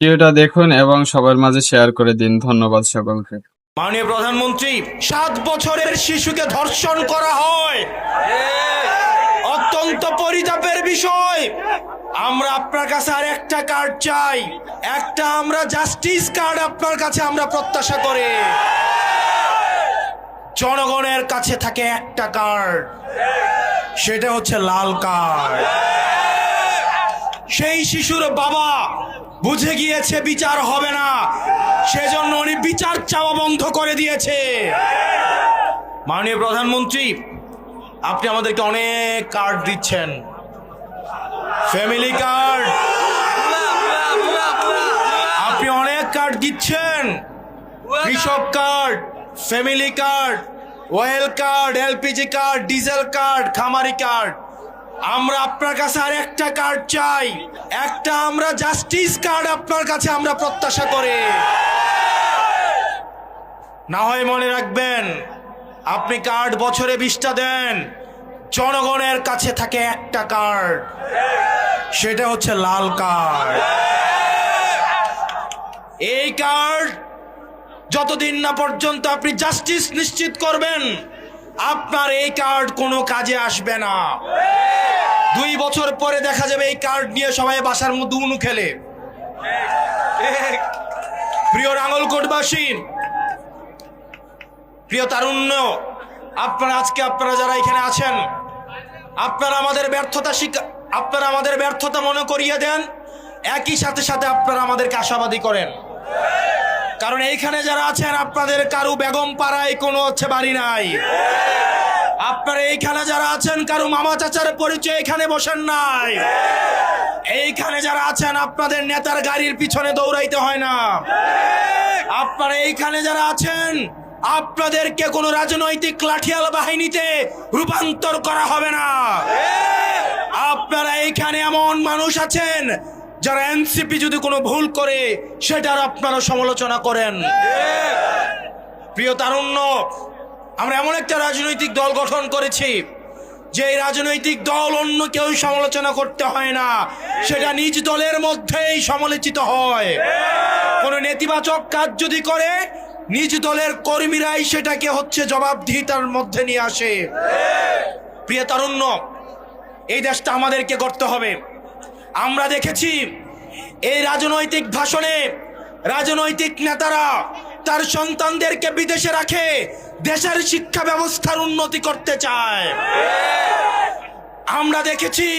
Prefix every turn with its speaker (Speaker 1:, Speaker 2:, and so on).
Speaker 1: ভিডিওটা দেখুন এবং সবার মাঝে শেয়ার করে দিন। ধন্যবাদ সকলকে।
Speaker 2: মাননীয় প্রধানমন্ত্রী, 7 বছরের শিশুকে ধর্ষণ করা হয়, অত্যন্ত পরিতাপের বিষয়। আমরা আপনার কাছে আর একটা কার্ড চাই, একটা আমরা জাস্টিস কার্ড আপনার কাছে আমরা প্রত্যাশা করি। জনগণের কাছে থাকে একটা কার্ড, সেটা হচ্ছে লাল কার্ড। সেই শিশুর বাবা বুঝে গিয়েছে বিচার হবে না, সেজন্য উনি বিচার চাওয়া বন্ধ করে দিয়েছে। মাননীয় প্রধানমন্ত্রী, আপনি আমাদেরকে অনেক কার্ড দিচ্ছেন, ফ্যামিলি কার্ড, আপনি অনেক কার্ড দিচ্ছেন, কৃষক card, family card, well card, LPG card, diesel card, খামারি কার্ড। আমরা আপনার কাছে আর একটা কার্ড চাই, একটা আমরা জাস্টিস কার্ড আপনার কাছে আমরা প্রত্যাশা করি। না হয় মনে রাখবেন, আপনি কার্ড বছরে 20টা দেন, জনগণের কাছে থাকে একটা কার্ড, সেটা হচ্ছে লাল কার্ড। এই কার্ড যতদিন না পর্যন্ত আপনি জাস্টিস নিশ্চিত করবেন, আপনার এই কার্ড কোনো কাজে আসবে না। 2 বছর পরে দেখা যাবে এই কার্ড নিয়ে সবাই বাসার মধ্যে উনু খেলে। প্রিয় নাঙ্গলকোটবাসী, প্রিয় তারুণ্য, আপনারা যারা এখানে আছেন, আপনারা আমাদের ব্যর্থতা মনে করিয়ে দেন, একই সাথে সাথে আপনারা আমাদেরকে আশাবাদী করেন। কারণ এইখানে যারা আছেন, আপনাদের কারু বেগম পাড়ায় কোনো বাড়ি নাই। আপনারা এইখানে যারা আছেন, কারু মামা চাচার পরিচয় এখানে বসেন নাই। এইখানে যারা আছেন, আপনাদের নেতার গাড়ির পিছনে দৌড়াইতে হয় না। আপনারা এইখানে যারা আছেন, আপনাদেরকে কোনো রাজনৈতিক লাঠিয়াল বাহিনীতে রূপান্তর করা হবে না। আপনারা এইখানে এমন মানুষ আছেন যারা এনসিপি যদি কোনো ভুল করে সেটার আপনারা সমালোচনা করেন। প্রিয় তারুণ্য, আমরা এমন একটা রাজনৈতিক দল গঠন করেছি যে রাজনৈতিক দল অন্য কেউ সমালোচনা করতে হয় না, সেটা নিজ দলের মধ্যেই সমালোচিত হয়। কোনো নেতিবাচক কাজ যদি করে, নিজ দলের কর্মীরাই সেটাকে জবাবদিহিতার মধ্যে নিয়ে আসে। প্রিয় তারুণ্য, এই দেশটা আমাদেরকে গড়তে হবে। আমরা দেখেছি এই রাজনৈতিক ভাষণে রাজনৈতিক নেতারা তার সন্তানদেরকে বিদেশে রাখে দেশের শিক্ষা ব্যবস্থার উন্নতি করতে চায়। আমরা দেখেছি